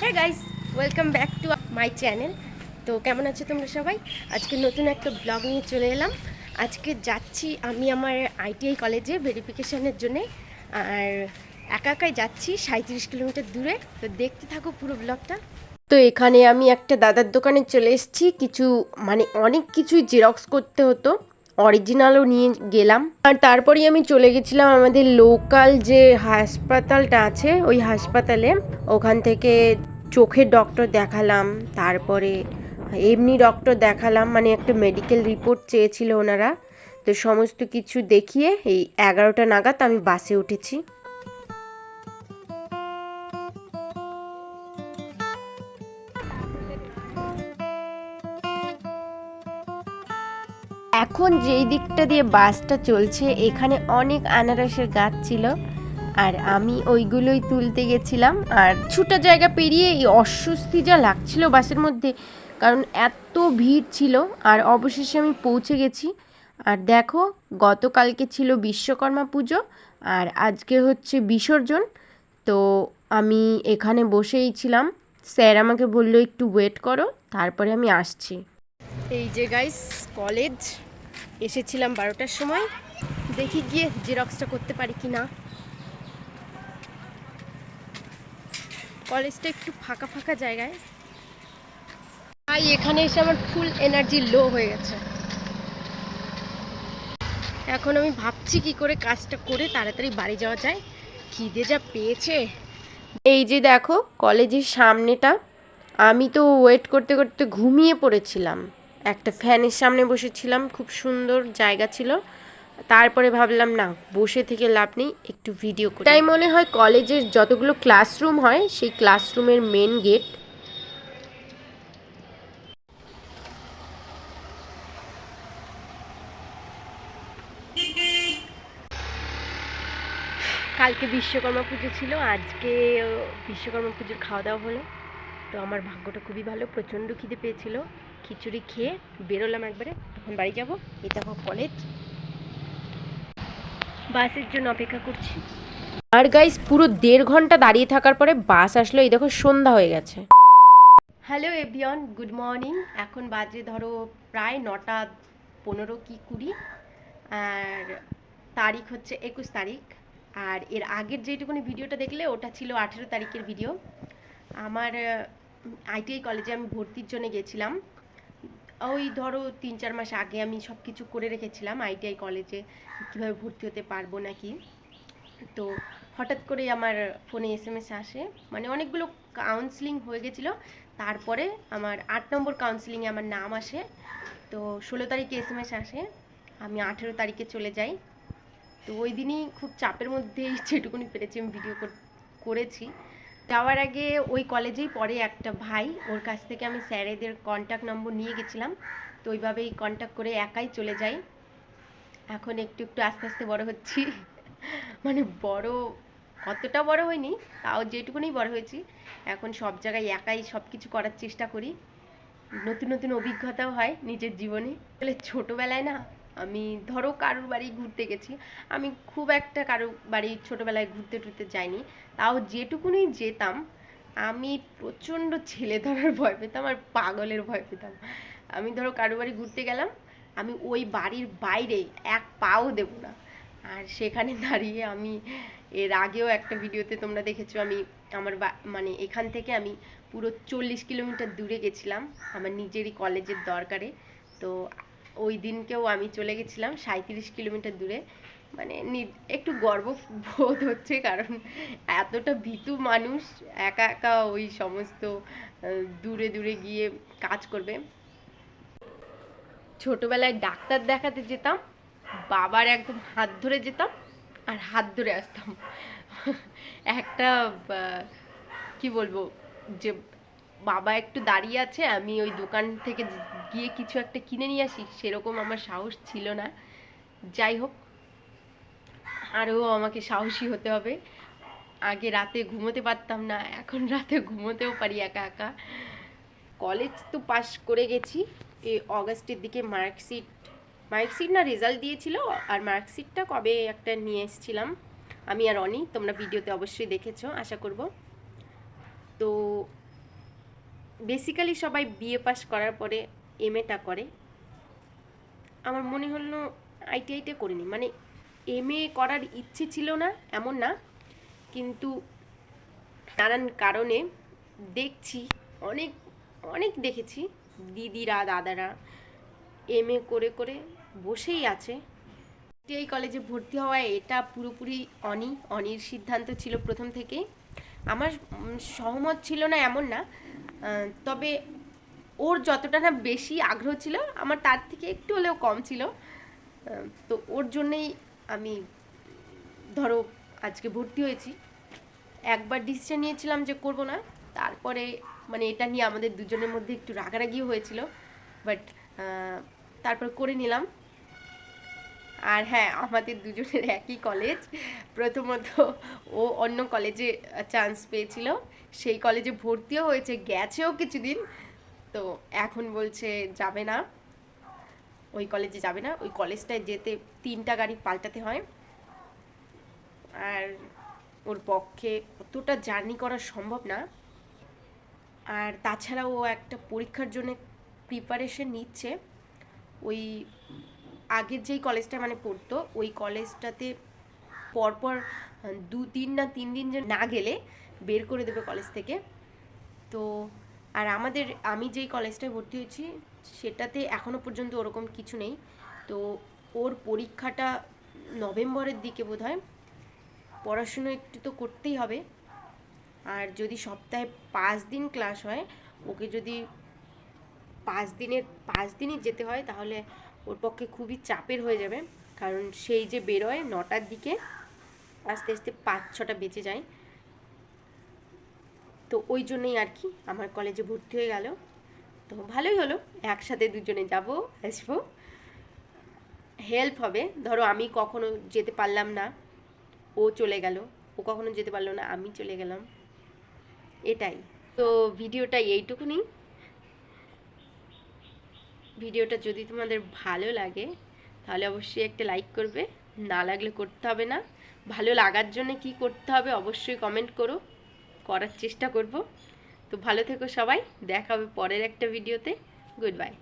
Hey guys, welcome back to my channel. তো কেমন আছো তোমরা সবাই? আজকে নতুন একটা ব্লগ নিয়ে চলে এলাম। আজকে যাচ্ছি আমি আমার আইটিআই কলেজে ভেরিফিকেশনের জন্যে। আর একা একাই যাচ্ছি 37 কিলোমিটার দূরে। তো দেখতে থাকো পুরো ব্লগটা। তো এখানে আমি একটা দাদার দোকানে চলে এসেছি। কিছু অনেক কিছুই জেরক্স করতে হতো, অরিজিনালও নিয়ে গেলাম। আর তারপরেই আমি চলে গেছিলাম আমাদের লোকাল যে হাসপাতালটা আছে ওই হাসপাতালে। ওখান থেকে চোখের ডক্টর দেখালাম, তারপরে এমনি ডক্টর দেখালাম, একটা মেডিকেল রিপোর্ট চেয়েছিল ওনারা। তো সমস্ত কিছু দেখিয়ে এই 11টা নাগাদ আমি বাসে উঠেছি। এখন যেই দিকটা দিয়ে বাসটা চলছে এখানে অনেক আনারসের গাছ ছিল, আর আমি ওইগুলোই তুলতে গেছিলাম। আর ছুটা জায়গা পেরিয়ে এই অস্বস্তি যা লাগছিল বাসের মধ্যে, কারণ এত ভিড় ছিল। আর অবশেষে আমি পৌঁছে গেছি। আর দেখো, গতকালকে ছিল বিশ্বকর্মা পুজো আর আজকে হচ্ছে বিসর্জন। তো আমি এখানে বসেই ছিলাম। স্যার আমাকে বললো একটু ওয়েট করো, তারপরে আমি আসছি। এই যে গাইস, কলেজ এসেছিলাম 12টার সময়। দেখি গিয়ে জেরক্সটা করতে পারি কি না। কলেজটা একটু ফাঁকা ফাঁকা জায়গায়। তাই এখানে এসে আমার ফুল এনার্জি লো হয়ে গেছে। এখন আমি ভাবছি কি করে কাজটা করে তাড়াতাড়ি বাড়ি যাওয়া যায়। খিদে যা পেয়েছে। এই যে দেখো কলেজের সামনেটা, আমি তো ওয়েট করতে করতে ঘুমিয়ে পড়েছিলাম। একটা ফ্যানের সামনে বসেছিলাম, খুব সুন্দর জায়গা ছিল। তারপরে ভাবলাম না, বসে থেকে লাভ নেই, একটু ভিডিও করি। তাই মনে হয় কলেজের যতগুলো ক্লাসরুম হয় সেই ক্লাসরুমের মেন গেট। কালকে বিশ্বকর্মা পুজো ছিল, আজকে বিশ্বকর্মা পুজোর খাওয়া দাওয়া হলো। তো আমার ভাগ্যটা খুবই ভালো, প্রচণ্ড খিদে পেয়েছিল। খিচুড়ি খেয়ে বেরোলাম একবারে, তখন বাড়ি যাব। এই দেখো কলেজ, বাসের জন্য অপেক্ষা করছি। আর গাইস, পুরো 1.5 ঘন্টা দাঁড়িয়ে থাকার পরে বাস আসলো। এই দেখো সন্ধ্যা হয়ে গেছে। Hello everyone, good morning. এখন বাজে ধরো প্রায় 9টা 15 কি 20। আর তারিখ হচ্ছে 21 তারিখ। আর এর আগের যেটুকুনি ভিডিওটা দেখলে ওটা ছিল 18 তারিখের ভিডিও। আমার আইটিআই কলেজে আমি ভর্তির জন্য গেছিলাম। ওই ধরো 3-4 মাস আগে আমি সব কিছু করে রেখেছিলাম আইটিআই কলেজে কীভাবে ভর্তি হতে পারবো নাকি। তো হঠাৎ করে আমার ফোনে এসএমএস আসে, অনেকগুলো কাউন্সিলিং হয়ে গেছিলো। তারপরে আমার 8 নম্বর কাউন্সিলিংয়ে আমার নাম আসে। তো 16 তারিখে এসএমএস আসে, আমি 18 তারিখে চলে যাই। তো ওই দিনই খুব চাপের মধ্যেই যেটুকুনি পেরেছি আমি ভিডিও করেছি। যাওয়ার আগে ওই কলেজেই পড়ে একটা ভাই, ওর কাছ থেকে আমি স্যারেদের কন্ট্যাক্ট নম্বর নিয়ে গেছিলাম। তো ওইভাবেই কন্ট্যাক্ট করে একাই চলে যাই। এখন একটু একটু আস্তে আস্তে বড় হচ্ছি। বড় অতটা বড় হয়নি, তাও যেটুকুনি বড় হয়েছি। এখন সব জায়গায় একাই সব কিছু করার চেষ্টা করি। নতুন নতুন অভিজ্ঞতাও হয় নিজের জীবনে। আসলে ছোটোবেলায় না, আমি ধরো কারোর বাড়ি ঘুরতে গেছি, আমি খুব একটা কারোর বাড়ি ছোটোবেলায় ঘুরতে টুরতে যাইনি। তাও যেটুকুনি যেতাম, আমি প্রচণ্ড ছেলে ধরার ভয় পেতাম আর পাগলের ভয় পেতাম। আমি ধরো কারোর বাড়ি ঘুরতে গেলাম, আমি ওই বাড়ির বাইরে এক পাও দেব না। আর সেখানে দাঁড়িয়ে আমি, এর আগেও একটা ভিডিওতে তোমরা দেখেছো, আমি আমার এখান থেকে আমি পুরো 40 কিলোমিটার দূরে গেছিলাম আমার নিজেরই কলেজের দরকারে। তো ওই দিনকেও আমি চলে গেছিলাম 37 কিলোমিটার দূরে। একটু গর্ববোধ হচ্ছে, কারণ এতটা ভীতু মানুষ একা একা ওই সমস্ত দূরে দূরে গিয়ে কাজ করবে। ছোটবেলায় ডাক্তার দেখাতে যেতাম, বাবার একদম হাত ধরে যেতাম আর হাত ধরে আসতাম। একটা কি বলবো, যে বাবা একটু দাঁড়িয়ে আছে, আমি ওই দোকান থেকে গিয়ে কিছু একটা কিনে নিয়ে আসি, সেরকম আমার সাহস ছিল না। যাই হোক, আরও আমাকে সাহসী হতে হবে। আগে রাতে ঘুমোতে পারতাম না, এখন রাতে ঘুমোতেও পারি একা একা। কলেজ তো পাস করে গেছি। এই অগাস্টের দিকে মার্কশিট না রেজাল্ট দিয়েছিল, আর মার্কশিটটা কবে একটা নিয়ে এসেছিলাম আমি আর অনি, তোমরা ভিডিওতে অবশ্যই দেখেছো আশা করব। তো বেসিক্যালি সবাই বিএ পাস করার পরে এমএটা করে, আমার মনে হলো আইটিআইটা করিনি, মানে এমএ করার ইচ্ছে ছিল না এমন না, কিন্তু নানান কারণে দেখছি অনেক অনেক দেখেছি দিদিরা দাদারা এমএ করে করে বসেই আছে। এই কলেজে ভর্তি হওয়া এটা পুরোপুরি অনির সিদ্ধান্ত ছিল প্রথম থেকেই। আমার সহমত ছিল না এমন না, তবে ওর যতটা না বেশি আগ্রহ ছিল আমার তার থেকে একটু হলেও কম ছিল, তো ওর জন্যেই আমি ধরো আজকে ভর্তি হয়েছি। একবার ডিসিশন নিয়েছিলাম যে করব না, তারপরে মানে এটা নিয়ে আমাদের দুজনের মধ্যে একটু রাগারাগিও হয়েছিল, বাট তারপর করে নিলাম। আর হ্যাঁ, আমাদের দুজনের একই কলেজ, প্রথমত ও অন্য কলেজে চান্স পেয়েছিল, সেই কলেজে ভর্তিও হয়েছে, গেছেও কিছুদিন, তো এখন বলছে যাবে না, ওই কলেজে যাবে না, ওই কলেজটায় যেতে 3টা গাড়ি পাল্টাতে হয়, আর ওর পক্ষে অতটা জার্নি করা সম্ভব না। আর তাছাড়া ও একটা পরীক্ষার জন্য প্রিপারেশন নিচ্ছে, ওই আগের যেই কলেজটা মানে পড়তো ওই কলেজটাতে পরপর 2-3 না 3 দিন যে না গেলে বের করে দেবে কলেজ থেকে। তো আর আমি যেই কলেজটায় ভর্তি হয়েছি সেটাতে এখনও পর্যন্ত ওরকম কিছু নেই, তো ওর পরীক্ষাটা নভেম্বরের দিকে বোধহয়। পড়াশুনো একটু তো করতেই হবে, আর যদি সপ্তাহে 5 দিন ক্লাস হয়, ওকে যদি 5 দিনই যেতে হয় তাহলে ওর পক্ষে খুবই চাপের হয়ে যাবে, কারণ সেই যে বেরোয় 9টার দিকে, আস্তে আস্তে 5-6টা বেঁচে যায়, তো ওই জন্যই আর কি আমার কলেজে ভর্তি হয়ে গেল। তো ভালোই হলো, একসাথে দুজনে যাব আসবো, হেল্প হবে। ধরো আমি কখনো যেতে পারলাম না, ও চলে গেল, ও কখনো যেতে পারলো না, আমি চলে গেলাম, এটাই। তো ভিডিওটা এইটুকুনি। ভিডিওটা যদি তোমাদের ভালো লাগে তাহলে অবশ্যই একটা লাইক করবে, না লাগলে করতে হবে না। ভালো লাগার জন্য কি করতে হবে অবশ্যই কমেন্ট করো, করার চেষ্টা করব। তো ভালো থেকো সবাই, দেখা হবে পরের একটা ভিডিওতে। Good bye.